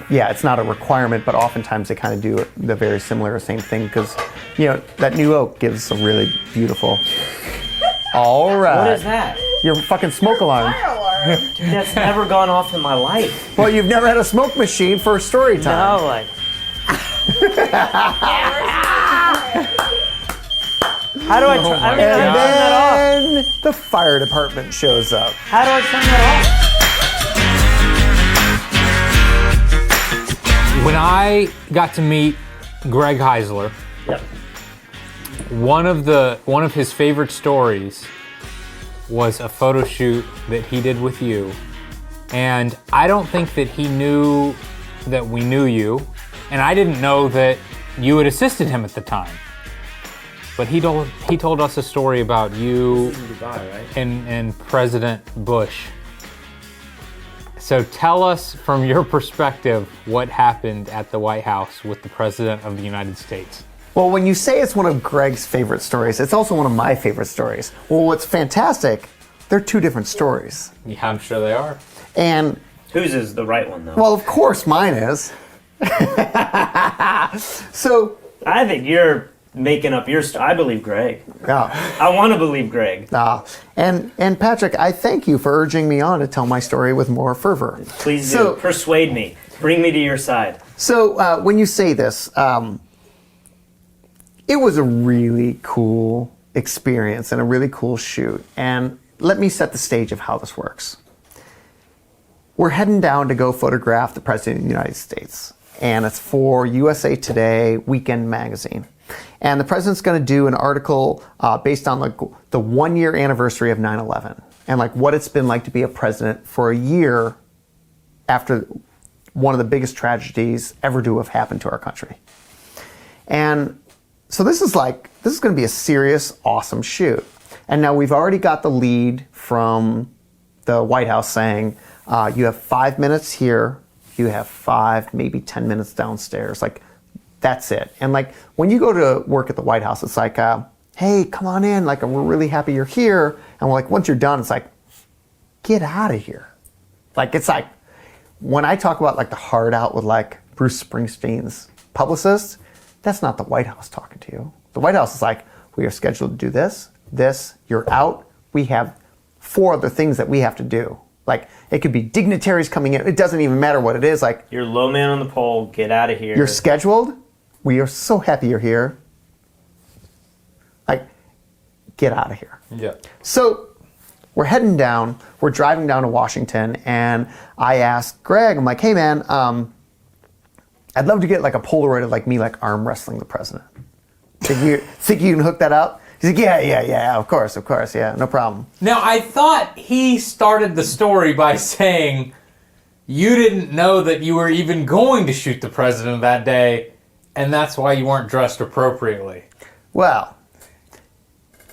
Yeah, it's not a requirement, but oftentimes they kind of do the very similar same thing because, that new oak gives a really beautiful. All right. What is that? Your fucking smoke alarm. Fire alarm. Dude, that's never gone off in my life. Well, you've never had a smoke machine for story time. No, like. How do I turn? I don't even know how to turn that off. And then the fire department shows up. How do I turn that When I got to meet Greg Heisler, off? Yep. one of his favorite stories was a photo shoot that he did with you. And I don't think that he knew that we knew you. And I didn't know that you had assisted him at the time. But he told us a story about you This is in Dubai, right? and President Bush. So tell us from your perspective what happened at the White House with the President of the United States. Well, when you say it's one of Greg's favorite stories, it's also one of my favorite stories. Well, what's fantastic, they're two different stories. Yeah, I'm sure they are. And, Whose is the right one, though? well, of course, mine is. So, I think you're making up your story. I believe Greg. I want to believe Greg. and Patrick, I thank you for urging me on to tell my story with more fervor. Please do. Persuade me. Bring me to your side. So, when you say this, it was a really cool experience and a really cool shoot. And let me set the stage of how this works. We're heading down to go photograph the President of the United States. And it's for USA Today Weekend magazine. And the President's going to do an article based on the 1-year anniversary of 9/11 and what it's been like to be a president for a year after one of the biggest tragedies ever to have happened to our country. And so this is going to be a serious, awesome shoot. And now we've already got the lead from the White House saying, you have 5 minutes here, you have 5, maybe 10 minutes downstairs. That's it. And when you go to work at the White House, it's hey, come on in. We're really happy you're here. And once you're done, it's get out of here. When I talk about the hard out with Bruce Springsteen's publicist, that's not the White House talking to you. The White House is we are scheduled to do this, you're out. We have 4 other things that we have to do. It could be dignitaries coming in. It doesn't even matter what it is. You're low man on the pole. Get out of here. You're scheduled. We are so happy you're here. Get out of here. Yeah. So we're heading down. We're driving down to Washington, and I asked Greg, I'm hey man, I'd love to get a Polaroid of me arm wrestling the president. Think you can hook that up? He's yeah, of course, yeah, no problem. Now, I thought he started the story by saying you didn't know that you were even going to shoot the president that day, and that's why you weren't dressed appropriately. Well,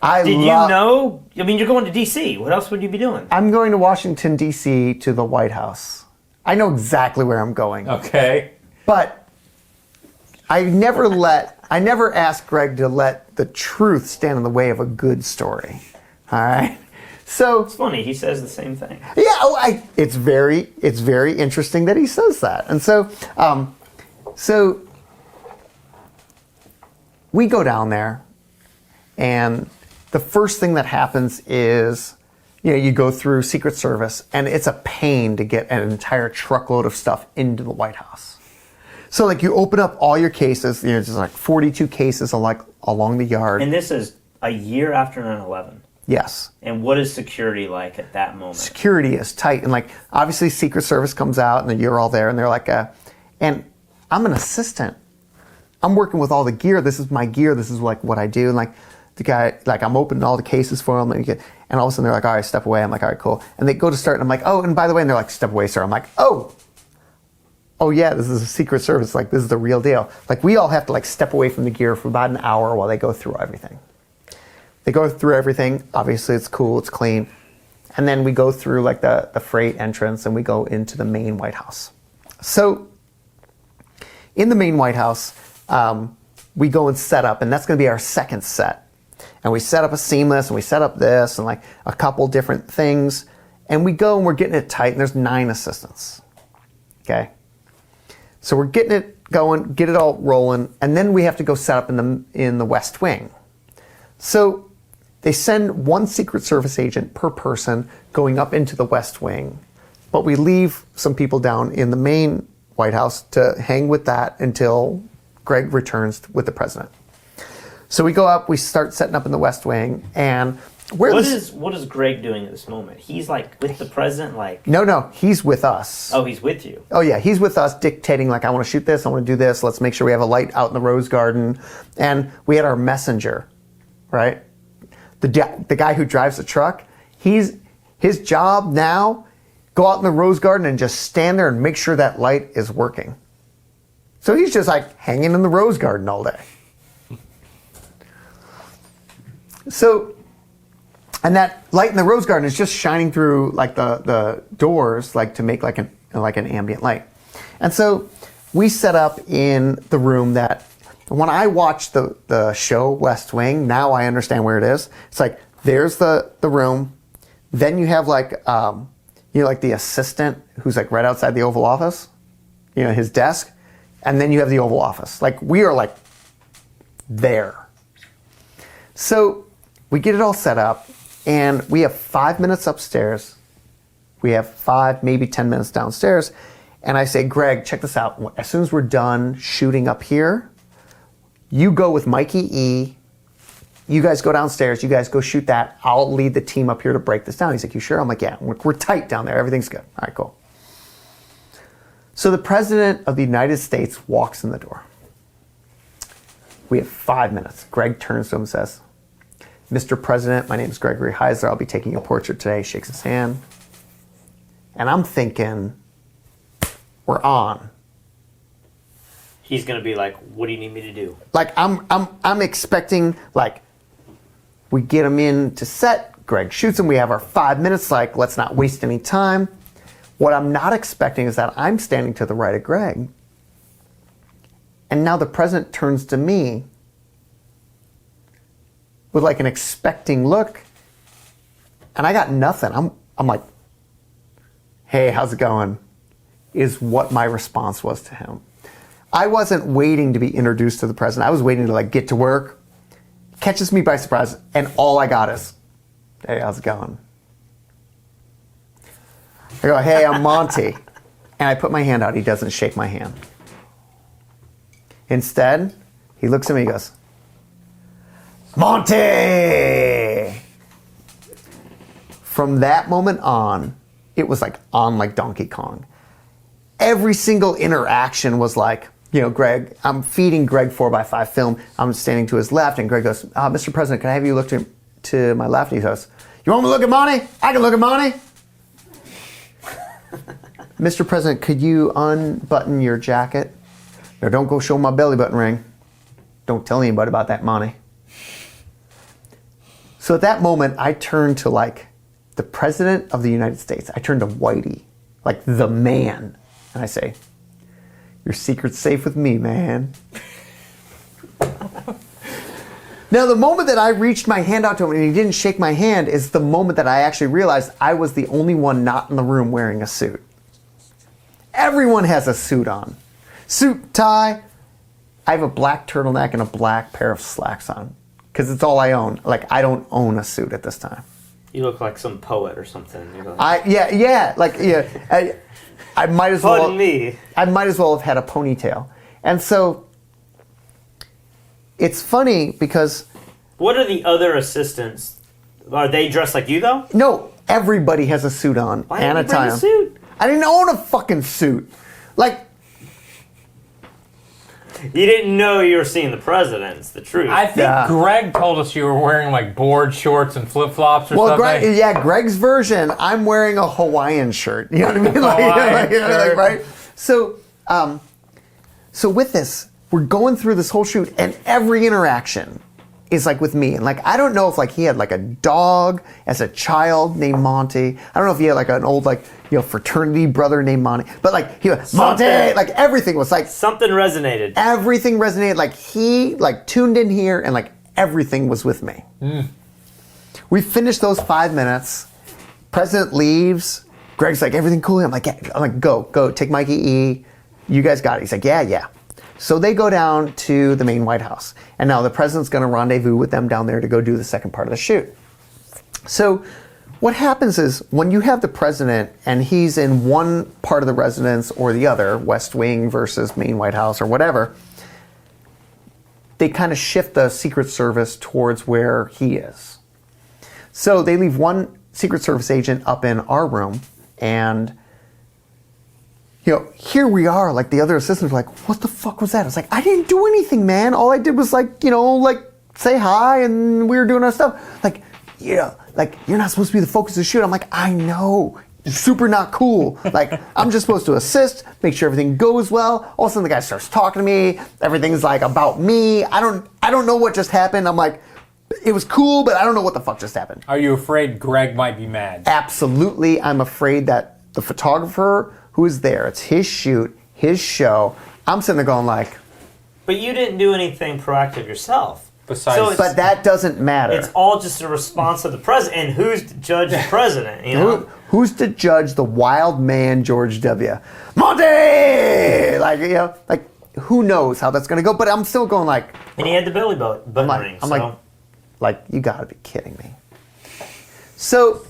Did you know? I mean, you're going to D.C. What else would you be doing? I'm going to Washington, D.C. to the White House. I know exactly where I'm going. Okay. But I never asked Greg to let the truth stand in the way of a good story. All right? So It's funny. He says the same thing. yeah, it's very interesting that he says that. And so we go down there, and the first thing that happens is, you go through Secret Service, and it's a pain to get an entire truckload of stuff into the White House. So you open up all your cases, there's 42 cases along the yard. And this is a year after 9/11. Yes. And what is security like at that moment? Security is tight, and obviously Secret Service comes out, and you're all there, and they're and I'm an assistant. I'm working with all the gear. This is my gear. This is what I do. And the guy, I'm opening all the cases for them, and all of a sudden they're all right, step away. I'm all right, cool. And they go to start, and I'm oh, and by the way, and they're step away, sir. I'm oh yeah, this is a Secret Service. This is the real deal. We all have to step away from the gear for about an hour while they go through everything. They go through everything. Obviously, it's cool, it's clean. And then we go through the freight entrance, and we go into the main White House. So in the main White House, we go and set up, and that's going to be our second set. And we set up a seamless, and we set up this, and a couple different things. And we go, and we're getting it tight, and there's 9 assistants. Okay? So we're getting it going, get it all rolling, and then we have to go set up in the West Wing. So they send one Secret Service agent per person going up into the West Wing, but we leave some people down in the main White House to hang with that until Greg returns with the president. So we go up, we start setting up in the West Wing, and what is Greg doing at this moment? He's like with the president, like No, he's with us. Oh, he's with you. Oh yeah, he's with us, dictating like, I want to shoot this, I want to do this. Let's make sure we have a light out in the Rose Garden, and we had our messenger, right? The guy who drives the truck. His job now, go out in the Rose Garden and just stand there and make sure that light is working. So he's just like hanging in the Rose Garden all day. So. And that light in the Rose Garden is just shining through like the doors, like to make like an ambient light. And so we set up in the room that when I watch the show West Wing, now I understand where it is. It's like there's the room, then you have like like the assistant who's like right outside the Oval Office, his desk, and then you have the Oval Office. Like we are like there. So we get it all set up. And we have 5 minutes upstairs. We have 5, maybe 10 minutes downstairs. And I say, Greg, check this out. As soon as we're done shooting up here, you go with Mikey E. You guys go downstairs. You guys go shoot that. I'll lead the team up here to break this down. He's like, you sure? I'm like, yeah, we're tight down there. Everything's good. All right, cool. So the President of the United States walks in the door. We have 5 minutes. Greg turns to him and says, Mr. President, my name is Gregory Heiser. I'll be taking your portrait today. Shakes his hand. And I'm thinking, we're on. He's going to be like, what do you need me to do? Like, I'm expecting, like, we get him in to set. Greg shoots him. We have our 5 minutes. Like, let's not waste any time. What I'm not expecting is that I'm standing to the right of Greg. And now the president turns to me with like an expecting look, and I got nothing. I'm like, hey, how's it going? Is what my response was to him. I wasn't waiting to be introduced to the president. I was waiting to like get to work. Catches me by surprise, and all I got is, hey, how's it going? I go, hey, I'm Monte. And I put my hand out. He doesn't shake my hand. Instead, he looks at me and he goes, Monte! From that moment on, it was like on like Donkey Kong. Every single interaction was like, Greg, I'm feeding Greg 4x5 film. I'm standing to his left, and Greg goes, Mr. President, can I have you look to my left? And he goes, you want me to look at Monte? I can look at Monte. Mr. President, could you unbutton your jacket? No, don't go show my belly button ring. Don't tell anybody about that, Monte. So at that moment, I turned to like the President of the United States. I turned to Whitey, like the man. And I say, your secret's safe with me, man. Now, the moment that I reached my hand out to him and he didn't shake my hand is the moment that I actually realized I was the only one not in the room wearing a suit. Everyone has a suit on. Suit, tie. I have a black turtleneck and a black pair of slacks on. Because it's all I own. Like, I don't own a suit at this time. You look like some poet or something. I might as well. Pardon me. I might as well have had a ponytail. And so, it's funny because... What are the other assistants? Are they dressed like you, though? No, everybody has a suit on. Why didn't you bring a suit? I didn't own a fucking suit. Like... You didn't know you were seeing the president. It's the truth. I think Greg told us you were wearing like board shorts and flip flops or something. Greg's version. I'm wearing a Hawaiian shirt. You know what I mean? Like, right? So, so with this, we're going through this whole shoot, and every interaction is like with me. And like, I don't know if like he had like a dog as a child named Monte. I don't know if he had like an old fraternity brother named Monte. But like he was Monte. Like everything was like something resonated. Everything resonated. Like he like tuned in here, and like everything was with me. We finished those 5 minutes. President leaves. Greg's like, everything cool? I'm like, go, take Mikey E. You guys got it. He's like, yeah. So they go down to the main White House. And now the president's going to rendezvous with them down there to go do the second part of the shoot. So what happens is when you have the president and he's in one part of the residence or the other, West Wing versus main White House or whatever, they kind of shift the Secret Service towards where he is. So they leave one Secret Service agent up in our room, and here we are, like the other assistants were like, what the fuck was that? I was like, I didn't do anything, man. All I did was like say hi, and we were doing our stuff. Like, like you're not supposed to be the focus of the shoot. I'm like, I know. Super not cool. Like, I'm just supposed to assist, make sure everything goes well. All of a sudden the guy starts talking to me. Everything's like about me. I don't know what just happened. I'm like, it was cool, but I don't know what the fuck just happened. Are you afraid Greg might be mad? Absolutely. I'm afraid that the photographer who is there, it's his shoot, his show. I'm sitting there going like... But you didn't do anything proactive yourself. Besides... But that doesn't matter. It's all just a response of the president. And who's to judge the president, you know? Who's to judge the wild man, George W. Monte? Like, who knows how that's going to go? But I'm still going like... And he had the belly button ring, I'm like, you got to be kidding me. So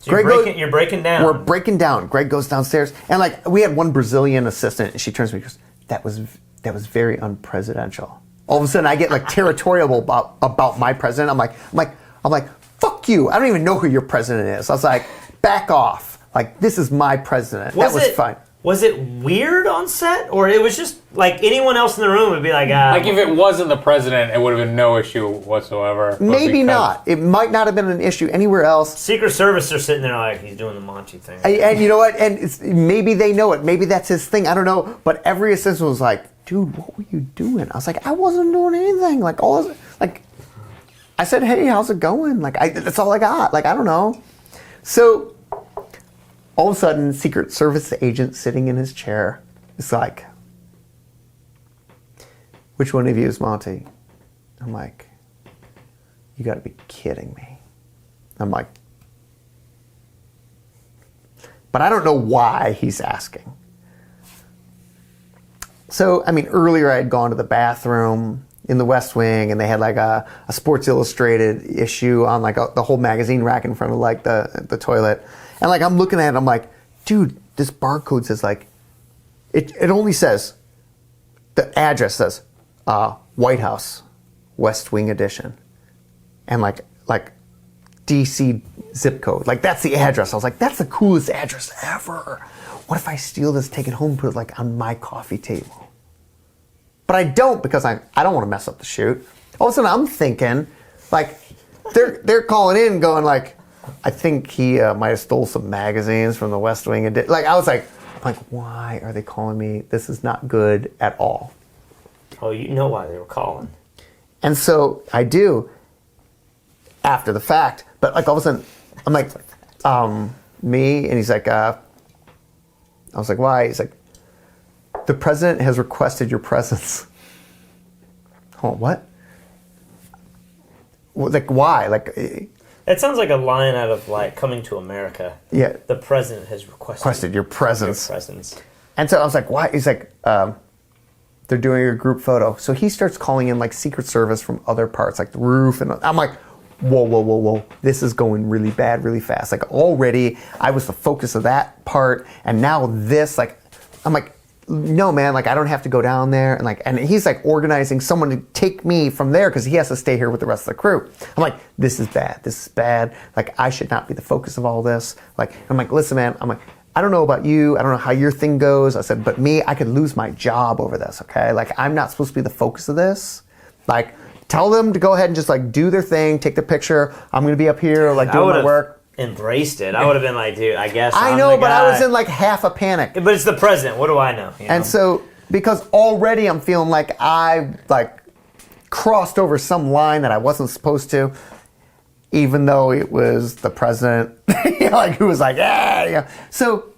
you're breaking down. We're breaking down. Greg goes downstairs, and like we had one Brazilian assistant, and she turns to me and goes, that was very unpresidential. All of a sudden, I get like territorial about my president. I'm like, fuck you. I don't even know who your president is. I was like, back off. Like, this is my president. That was fine. Was it weird on set, or it was just like anyone else in the room would be like, like if it wasn't the president, it would have been no issue whatsoever. Maybe not. It might not have been an issue anywhere else. Secret Service are sitting there like, he's doing the Monty thing. And you know what? And maybe they know it. Maybe that's his thing. I don't know. But every assistant was like, dude, what were you doing? I was like, I wasn't doing anything. Like I said, hey, how's it going? Like that's all I got. Like I don't know. So. All of a sudden, Secret Service agent sitting in his chair is like, which one of you is Monty? I'm like, you got to be kidding me. I'm like, but I don't know why he's asking. So, I mean, earlier I had gone to the bathroom in the West Wing, and they had like a Sports Illustrated issue on like the whole magazine rack in front of like the toilet. And like I'm looking at it, I'm like, dude, this barcode says like, it only says, the address says, White House, West Wing edition, and like DC zip code. Like that's the address. I was like, that's the coolest address ever. What if I steal this, take it home, and put it like on my coffee table? But I don't, because I don't want to mess up the shoot. All of a sudden I'm thinking, like, they're calling in going like, I think he might have stole some magazines from the West Wing. Like I was like, why are they calling me? This is not good at all. Oh, you know why they were calling. And so I do after the fact, but like all of a sudden I'm like, me, and he's like, I was like, why? He's like, the president has requested your presence. Oh, what? Like why? Like. That sounds like a line out of like Coming to America. Yeah. The president has requested your presence. Your presence. And so I was like, why? He's like, they're doing a group photo. So he starts calling in like Secret Service from other parts, like the roof. And I'm like, whoa. This is going really bad, really fast. Like already I was the focus of that part. And now this, like, I'm like, no, man, like I don't have to go down there. And he's like organizing someone to take me from there because he has to stay here with the rest of the crew. I'm like, this is bad. Like I should not be the focus of all this. Like, I'm like, listen, man, I'm like, I don't know about you. I don't know how your thing goes. I said, but me, I could lose my job over this, okay? Like I'm not supposed to be the focus of this. Like tell them to go ahead and just like do their thing, take their picture. I'm going to be up here like doing my work. Embraced it. I would have been like, dude, I guess I know, but I was in like half a panic. But it's the president. What do I know? You know? And so, because already I'm feeling like I like crossed over some line that I wasn't supposed to, even though it was the president, like who was like, yeah. So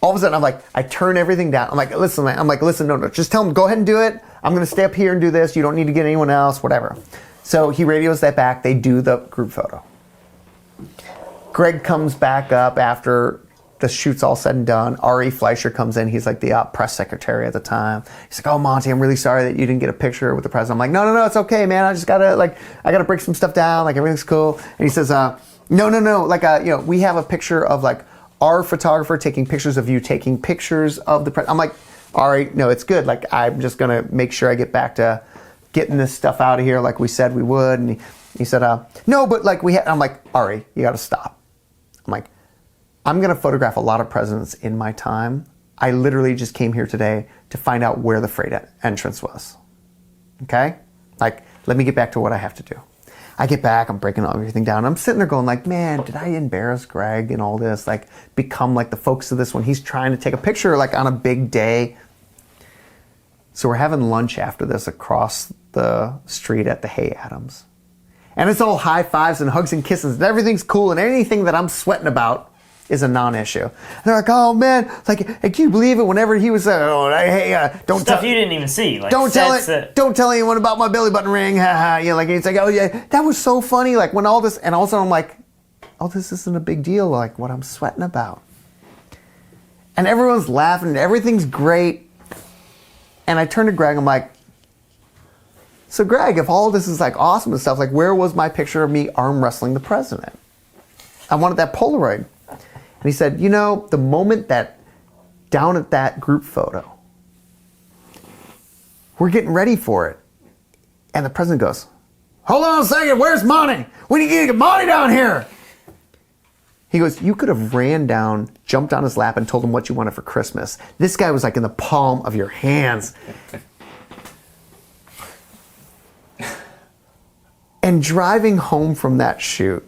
all of a sudden I'm like, I turn everything down. I'm like, listen, man. I'm like, listen, no, just tell him, go ahead and do it. I'm going to stay up here and do this. You don't need to get anyone else, whatever. So he radios that back. They do the group photo. Greg comes back up after the shoot's all said and done, Ari Fleischer comes in. He's like the press secretary at the time. He's like, "Oh, Monte, I'm really sorry that you didn't get a picture with the president." I'm like, "No, it's okay, man. I just gotta I gotta break some stuff down. Like everything's cool." And he says, "No. We have a picture of like our photographer taking pictures of you taking pictures of the president." I'm like, "All right, no, it's good. Like I'm just gonna make sure I get back to getting this stuff out of here like we said we would." And he said, "No, but like I'm like, "Ari, you gotta stop." I'm like, "I'm going to photograph a lot of presidents in my time. I literally just came here today to find out where the freight entrance was. Okay? Like, let me get back to what I have to do." I get back, I'm breaking everything down. I'm sitting there going like, man, did I embarrass Greg in all this? Like, become like the focus of this when he's trying to take a picture like on a big day. So we're having lunch after this across the street at the Hay Adams. And it's all high fives and hugs and kisses and everything's cool and anything that I'm sweating about is a non-issue. And they're like, "Oh man, like, hey, can you believe it?" Whenever he was, don't Stuff you didn't even see. Like, don't tell anyone about my belly button ring. Like it's like, "Oh yeah, that was so funny." Like when all this, and also I'm like, "Oh, this isn't a big deal." Like what I'm sweating about, and everyone's laughing and everything's great. And I turn to Greg, I'm like, "So Greg, if all this is like awesome and stuff, like where was my picture of me arm wrestling the president? I wanted that Polaroid." And he said, "The moment that down at that group photo, we're getting ready for it." And the president goes, "Hold on a second, where's Monte? We need to get Monte down here." He goes, "You could have ran down, jumped on his lap and told him what you wanted for Christmas. This guy was like in the palm of your hands." And driving home from that shoot,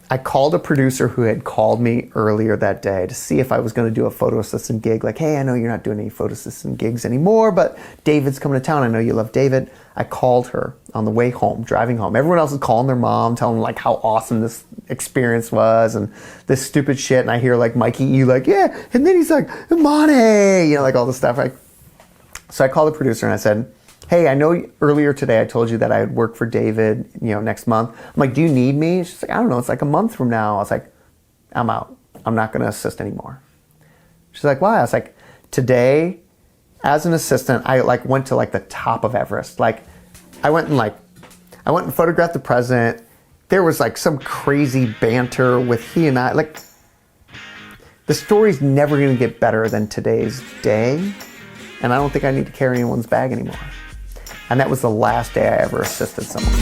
I called a producer who had called me earlier that day to see if I was going to do a photo assistant gig. Like, "Hey, I know you're not doing any photo assistant gigs anymore, but David's coming to town. I know you love David." I called her on the way home, driving home. Everyone else is calling their mom, telling them like how awesome this experience was and this stupid shit. And I hear like Mikey E like, "Yeah." And then he's like, "Monte," like all this stuff. So I called the producer and I said, "Hey, I know earlier today I told you that I would work for David, next month." I'm like, "Do you need me?" She's like, "I don't know. It's like a month from now." I was like, "I'm out. I'm not going to assist anymore." She's like, "Why?" I was like, "Today, as an assistant, I went to the top of Everest. Like, I went and photographed the president. There was some crazy banter with he and I. Like, the story's never going to get better than today's day, and I don't think I need to carry anyone's bag anymore." And that was the last day I ever assisted someone.